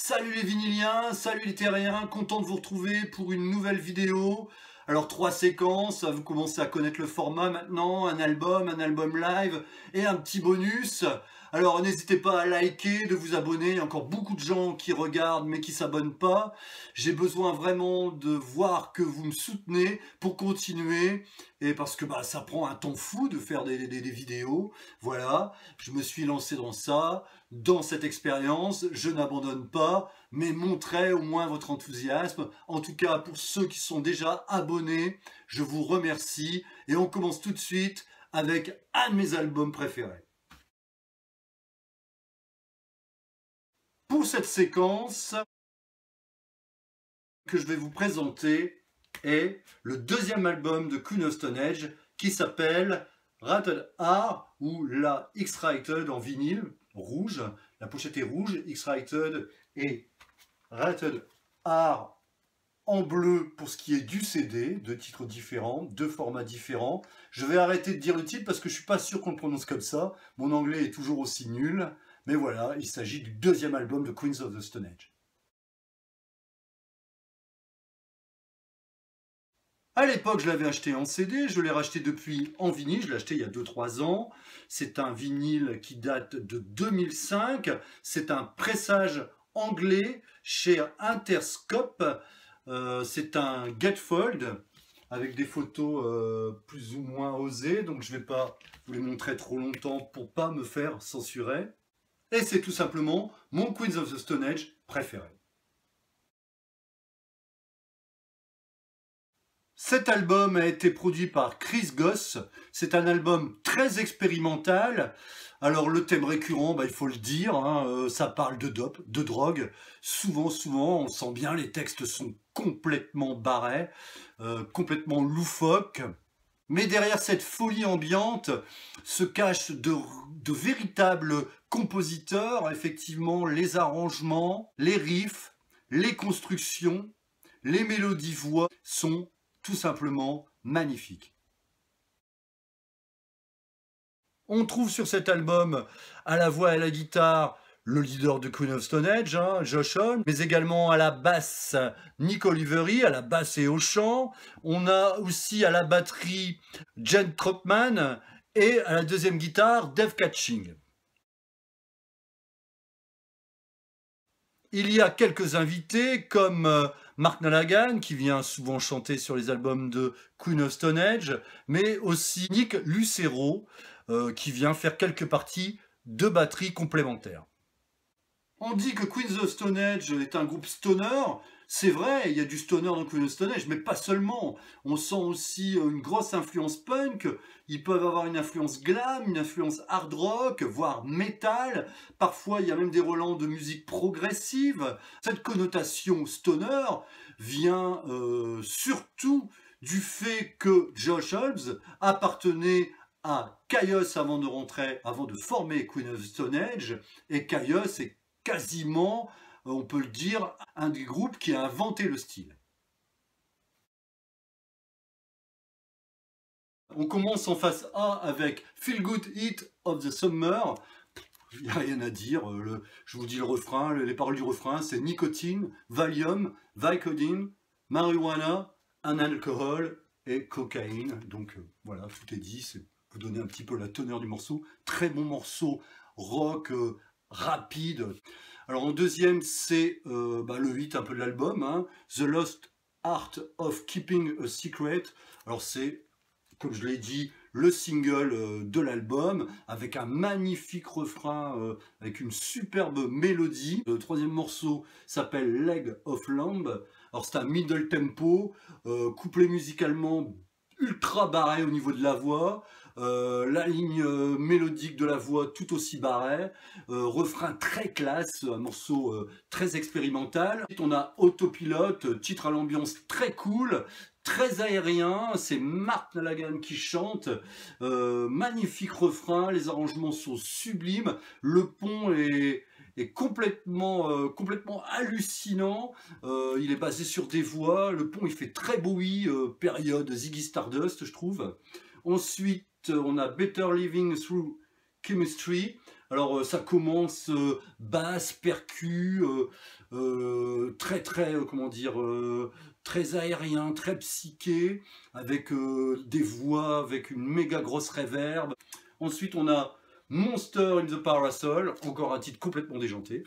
Salut les vinyliens, salut les terriens, content de vous retrouver pour une nouvelle vidéo. Alors 3 séquences, vous commencez à connaître le format maintenant, un album live et un petit bonus. Alors n'hésitez pas à liker, de vous abonner, il y a encore beaucoup de gens qui regardent mais qui s'abonnent pas. J'ai besoin vraiment de voir que vous me soutenez pour continuer et parce que ça prend un temps fou de faire des vidéos. Voilà, je me suis lancé dans ça. Dans cette expérience, je n'abandonne pas, mais montrez au moins votre enthousiasme. En tout cas, pour ceux qui sont déjà abonnés, je vous remercie. Et on commence tout de suite avec un de mes albums préférés. Pour cette séquence que je vais vous présenter est le deuxième album de Queen of Stone Age qui s'appelle Rated R ou la X-Rated en vinyle rouge. La pochette est rouge, X-Rated et Rated R en bleu pour ce qui est du CD, deux titres différents, deux formats différents. Je vais arrêter de dire le titre parce que je suis pas sûr qu'on le prononce comme ça. Mon anglais est toujours aussi nul. Mais voilà, il s'agit du deuxième album de Queens of the Stone Age. À l'époque, je l'avais acheté en CD, je l'ai racheté depuis en vinyle, je l'ai acheté il y a 2-3 ans. C'est un vinyle qui date de 2005, c'est un pressage anglais chez Interscope. C'est un gatefold avec des photos plus ou moins osées, donc je ne vais pas vous les montrer trop longtemps pour pas me faire censurer. Et c'est tout simplement mon Queens of the Stone Age préféré. Cet album a été produit par Chris Goss. C'est un album très expérimental. Alors le thème récurrent, il faut le dire, ça parle de dope, de drogue. Souvent, on sent bien, les textes sont complètement barrés, complètement loufoques. Mais derrière cette folie ambiante se cachent de véritables compositeurs. Effectivement, les arrangements, les riffs, les constructions, les mélodies voix sont tout simplement magnifiques. On trouve sur cet album à la voix et à la guitare le leader de Queen of Stone Age, Josh Homme, mais également à la basse Nick Oliveri, à la basse et au chant. On a aussi à la batterie Jen Tropman et à la deuxième guitare Dave Catching. Il y a quelques invités comme Mark Nalagan qui vient souvent chanter sur les albums de Queen of Stone Age, mais aussi Nick Lucero qui vient faire quelques parties de batterie complémentaires. On dit que Queens of Stone Age est un groupe stoner. C'est vrai, il y a du stoner dans Queens of Stone Age, mais pas seulement. On sent aussi une grosse influence punk. Ils peuvent avoir une influence glam, une influence hard rock, voire metal. Parfois, il y a même des relents de musique progressive. Cette connotation stoner vient surtout du fait que Josh Homme appartenait à Kyuss avant de former Queen of Stone Age. Et Kyuss est quasiment, on peut le dire, un des groupes qui a inventé le style. On commence en face A avec Feel Good Heat of the Summer. Il n'y a rien à dire, je vous dis le refrain, les paroles du refrain, c'est nicotine, Valium, Vicodin, marijuana, un alcool et cocaïne. Donc voilà, tout est dit, c'est vous donner un petit peu la teneur du morceau. Très bon morceau rock, rapide. Alors en deuxième, c'est le hit un peu de l'album, The Lost Art of Keeping a Secret. Alors c'est, comme je l'ai dit, le single de l'album, avec un magnifique refrain, avec une superbe mélodie. Le troisième morceau s'appelle Leg of Lamb. Alors c'est un middle tempo, couplé musicalement ultra barré au niveau de la voix, la ligne mélodique de la voix tout aussi barrée, refrain très classe, un morceau très expérimental. On a Autopilote, titre à l'ambiance très cool, très aérien, c'est Mark Nalagan qui chante, magnifique refrain, les arrangements sont sublimes, le pont est complètement hallucinant, il est basé sur des voix, le pont il fait très Bowie, période Ziggy Stardust je trouve. Ensuite on a Better Living Through Chemistry. Alors ça commence basse, percu, très comment dire, très aérien, très psyché, avec des voix, avec une méga grosse reverb. Ensuite on a Monster in the Parasol, encore un titre complètement déjanté,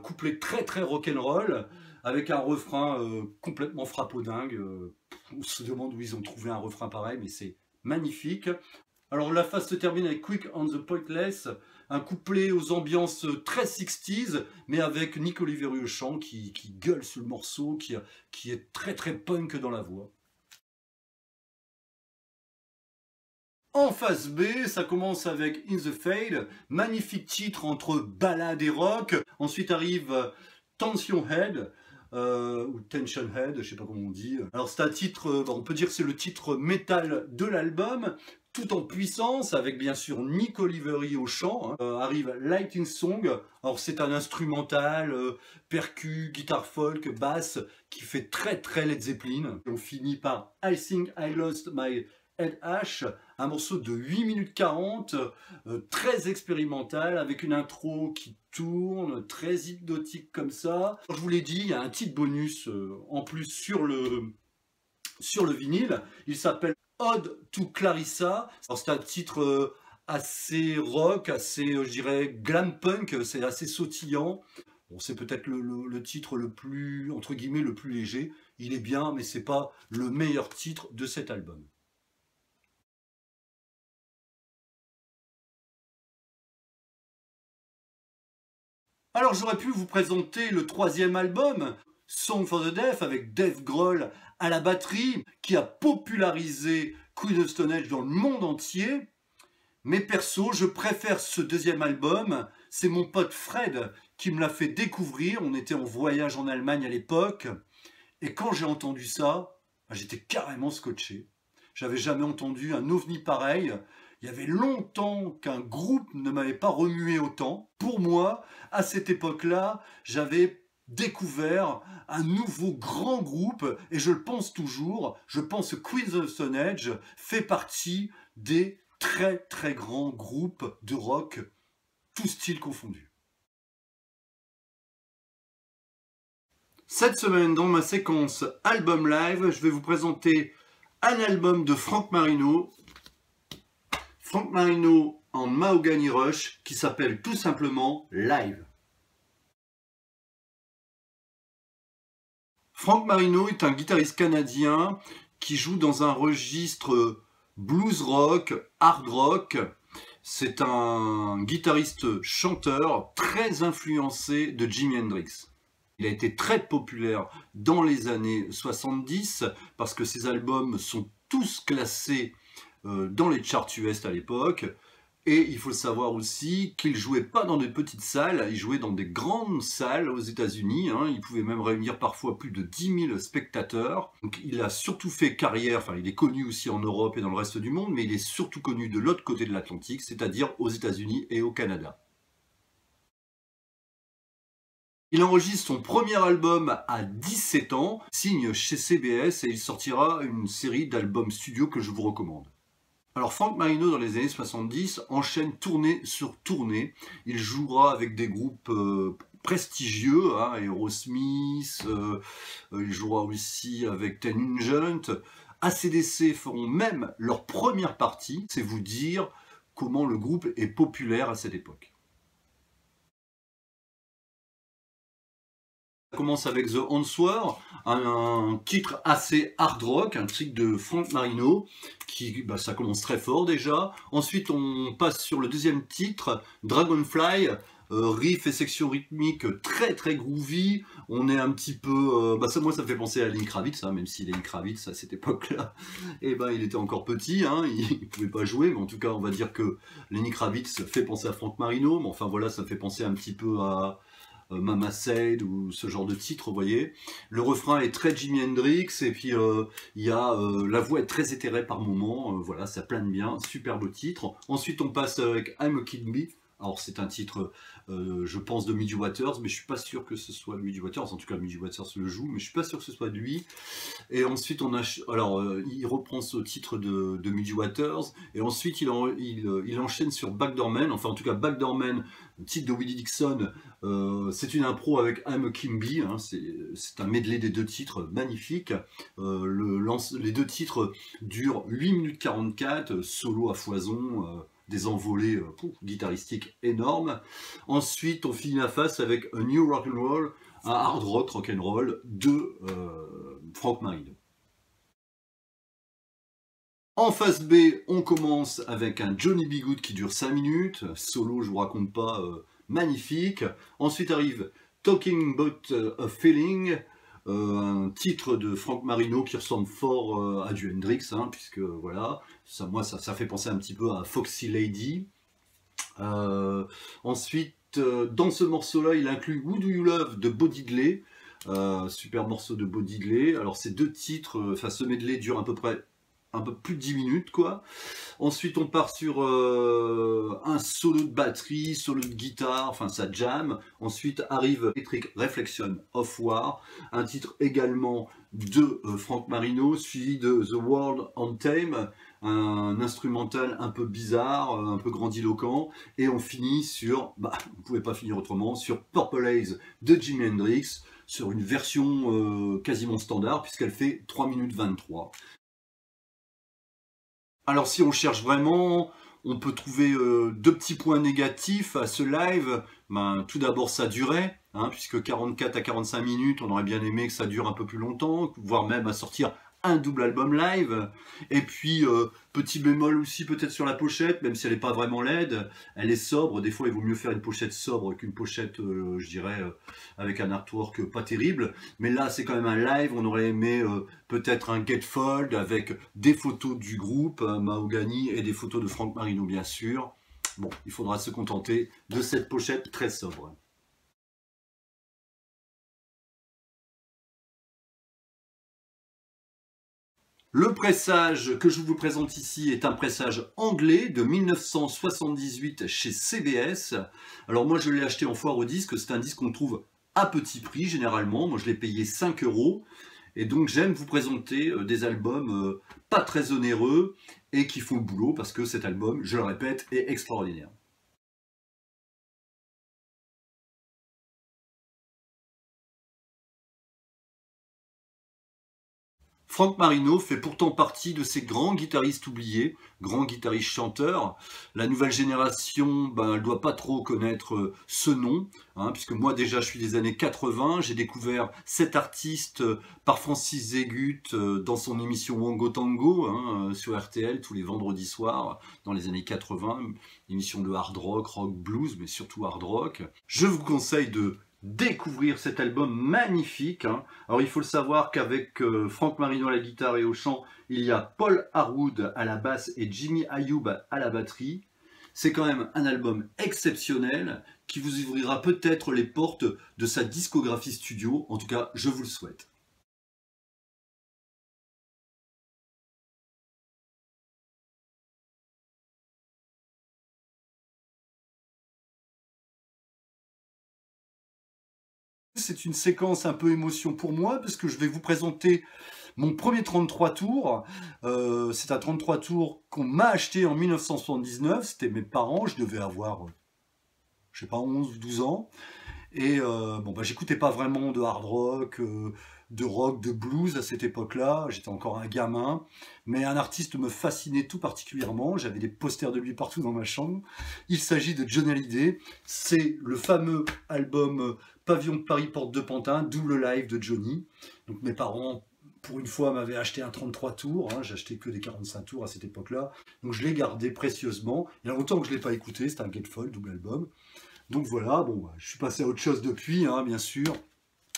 couplet très rock'n'roll, avec un refrain complètement frappodingue. On se demande où ils ont trouvé un refrain pareil, mais c'est magnifique. Alors la phase se termine avec Quick on the Pointless, un couplet aux ambiances très 60s, mais avec Nick Oliveri au chant qui gueule sur le morceau, qui est très punk dans la voix. En phase B, ça commence avec In the Fade, magnifique titre entre ballade et rock. Ensuite arrive Tension Head, ou Tension Head, je sais pas comment on dit. Alors c'est un titre, on peut dire que c'est le titre métal de l'album, tout en puissance, avec bien sûr Nick Oliveri au chant. Arrive Lighting Song, alors c'est un instrumental, percu, guitare folk, basse, qui fait très Led Zeppelin. On finit par I Think I Lost My Head Ash, un morceau de 8 minutes 40, très expérimental, avec une intro qui tourne, très hypnotique comme ça. Je vous l'ai dit, il y a un titre bonus en plus sur le vinyle, il s'appelle Ode to Clarissa. C'est un titre assez rock, assez, je dirais, glam punk, c'est assez sautillant. Bon, c'est peut-être le titre le plus, entre guillemets, le plus léger. Il est bien, mais c'est pas le meilleur titre de cet album. Alors j'aurais pu vous présenter le troisième album, Song for the Deaf, avec Dave Grohl à la batterie, qui a popularisé Queen of Stone Age dans le monde entier. Mais perso, je préfère ce deuxième album. C'est mon pote Fred qui me l'a fait découvrir. On était en voyage en Allemagne à l'époque. Et quand j'ai entendu ça, j'étais carrément scotché. J'avais jamais entendu un ovni pareil. Il y avait longtemps qu'un groupe ne m'avait pas remué autant. Pour moi, à cette époque-là, j'avais découvert un nouveau grand groupe, et je le pense toujours, je pense que Queens of Stone Age fait partie des très grands groupes de rock, tous styles confondus. Cette semaine, dans ma séquence album live, je vais vous présenter un album de Frank Marino en Mahogany Rush, qui s'appelle tout simplement Live. Frank Marino est un guitariste canadien qui joue dans un registre blues rock, hard rock. C'est un guitariste chanteur très influencé de Jimi Hendrix. Il a été très populaire dans les années 70 parce que ses albums sont tous classés dans les charts US à l'époque. Et il faut le savoir aussi qu'il jouait pas dans des petites salles, il jouait dans des grandes salles aux États-Unis. Il pouvait même réunir parfois plus de 10 000 spectateurs. Donc il a surtout fait carrière, enfin il est connu aussi en Europe et dans le reste du monde, mais il est surtout connu de l'autre côté de l'Atlantique, c'est-à-dire aux États-Unis et au Canada. Il enregistre son premier album à 17 ans, signe chez CBS, et il sortira une série d'albums studio que je vous recommande. Alors Frank Marino dans les années 70 enchaîne tournée sur tournée. Il jouera avec des groupes prestigieux, Aerosmith, il jouera aussi avec Ten Nugent. AC/DC feront même leur première partie, c'est vous dire comment le groupe est populaire à cette époque. Ça commence avec The Answer, un titre assez hard rock, un titre de Frank Marino, qui ça commence très fort déjà. Ensuite on passe sur le deuxième titre, Dragonfly, riff et section rythmique très groovy. On est un petit peu, moi ça me fait penser à Lenny Kravitz, même si Lenny Kravitz à cette époque-là, il était encore petit, il pouvait pas jouer, mais en tout cas on va dire que Lenny Kravitz fait penser à Frank Marino, mais enfin voilà, ça me fait penser un petit peu à Mama Said ou ce genre de titre, vous voyez. Le refrain est très Jimi Hendrix, et puis la voix est très éthérée par moments, voilà, ça plane bien, super beau titre. Ensuite on passe avec I'm a Kid Bee, Alors c'est un titre, je pense, de Muddy Waters, mais je suis pas sûr que ce soit Muddy Waters. En tout cas, Muddy Waters le joue, mais je suis pas sûr que ce soit de lui. Et ensuite, il reprend ce titre de Muddy Waters, et ensuite il enchaîne sur Backdoorman, enfin en tout cas Backdoorman, titre de Willie Dixon, c'est une impro avec I'm a Kimby, hein, c'est un medley des deux titres magnifique. Les deux titres durent 8 minutes 44, solo à foison, des envolées guitaristiques énormes. Ensuite, on finit la face avec A New Rock and Roll, un hard rock and roll de Frank Marino. En face B, on commence avec un Johnny B. Goode qui dure 5 minutes, solo, je vous raconte pas, magnifique. Ensuite arrive Talking About a Feeling, un titre de Frank Marino qui ressemble fort à du Hendrix, hein, puisque voilà, ça fait penser un petit peu à Foxy Lady. Ensuite, dans ce morceau-là, il inclut Who Do You Love de Bo Diddley, super morceau de Bo Diddley. Alors ces deux titres, ce medley dure à peu près un peu plus de 10 minutes, quoi. Ensuite, on part sur un solo de batterie, solo de guitare, enfin ça jam. Ensuite arrive Electric Reflection of War, un titre également de Frank Marino, suivi de The World Anthem, un instrumental un peu bizarre, un peu grandiloquent, et on finit sur, on ne pouvait pas finir autrement, sur Purple Haze de Jimi Hendrix, sur une version quasiment standard, puisqu'elle fait 3 minutes 23. Alors si on cherche vraiment, on peut trouver deux petits points négatifs à ce live. Tout d'abord sa durée, hein, puisque 44 à 45 minutes, on aurait bien aimé que ça dure un peu plus longtemps, voire même à sortir un double album live. Et puis petit bémol aussi peut-être sur la pochette, même si elle n'est pas vraiment laide, elle est sobre. Des fois il vaut mieux faire une pochette sobre qu'une pochette, je dirais, avec un artwork pas terrible. Mais là c'est quand même un live, on aurait aimé peut-être un gatefold avec des photos du groupe, Mahogany, et des photos de Frank Marino bien sûr. Bon, il faudra se contenter de cette pochette très sobre. Le pressage que je vous présente ici est un pressage anglais de 1978 chez CBS. Alors moi je l'ai acheté en foire au disque, c'est un disque qu'on trouve à petit prix généralement, moi je l'ai payé 5 €. Et donc j'aime vous présenter des albums pas très onéreux et qui font le boulot parce que cet album, je le répète, est extraordinaire. Frank Marino fait pourtant partie de ces grands guitaristes oubliés, grands guitaristes chanteurs. La nouvelle génération, elle ne doit pas trop connaître ce nom, hein, puisque moi déjà je suis des années 80, j'ai découvert cet artiste par Francis Zégut dans son émission Wango Tango sur RTL tous les vendredis soirs dans les années 80, émission de hard rock, rock blues, mais surtout hard rock. Je vous conseille de découvrir cet album magnifique, hein. Alors il faut le savoir qu'avec Frank Marino à la guitare et au chant, il y a Paul Harwood à la basse et Jimmy Ayoub à la batterie. C'est quand même un album exceptionnel qui vous ouvrira peut-être les portes de sa discographie studio. En tout cas, je vous le souhaite. C'est une séquence un peu émotion pour moi parce que je vais vous présenter mon premier 33 tours. C'est un 33 tours qu'on m'a acheté en 1979. C'était mes parents, je devais avoir, je sais pas, 11 ou 12 ans. Et j'écoutais pas vraiment de hard rock, de rock, de blues à cette époque-là. J'étais encore un gamin. Mais un artiste me fascinait tout particulièrement. J'avais des posters de lui partout dans ma chambre. Il s'agit de Johnny Hallyday. C'est le fameux album Pavillon de Paris, Porte de Pantin, double live de Johnny. Donc mes parents, pour une fois, m'avaient acheté un 33 tours. J'achetais que des 45 tours à cette époque-là. Donc je l'ai gardé précieusement. Il y a longtemps que je ne l'ai pas écouté. C'est un gatefold, double album. Donc voilà, je suis passé à autre chose depuis, bien sûr.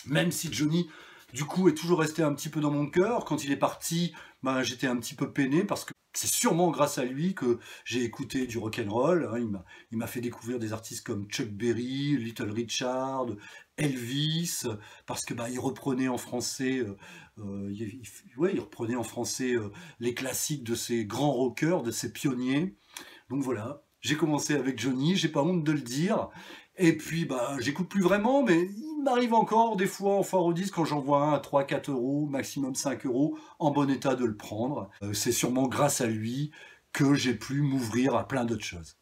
Même si Johnny, du coup, est toujours resté un petit peu dans mon cœur. Quand il est parti, j'étais un petit peu peiné parce que c'est sûrement grâce à lui que j'ai écouté du rock'n'roll. Il m'a fait découvrir des artistes comme Chuck Berry, Little Richard, Elvis, parce que il reprenait en français, il reprenait en français les classiques de ces grands rockers, de ces pionniers. Donc voilà. J'ai commencé avec Johnny, j'ai pas honte de le dire. Et puis, bah, j'écoute plus vraiment, mais il m'arrive encore des fois en foire aux disques quand j'en vois un à 3-4 euros, maximum 5 euros, en bon état de le prendre. C'est sûrement grâce à lui que j'ai pu m'ouvrir à plein d'autres choses.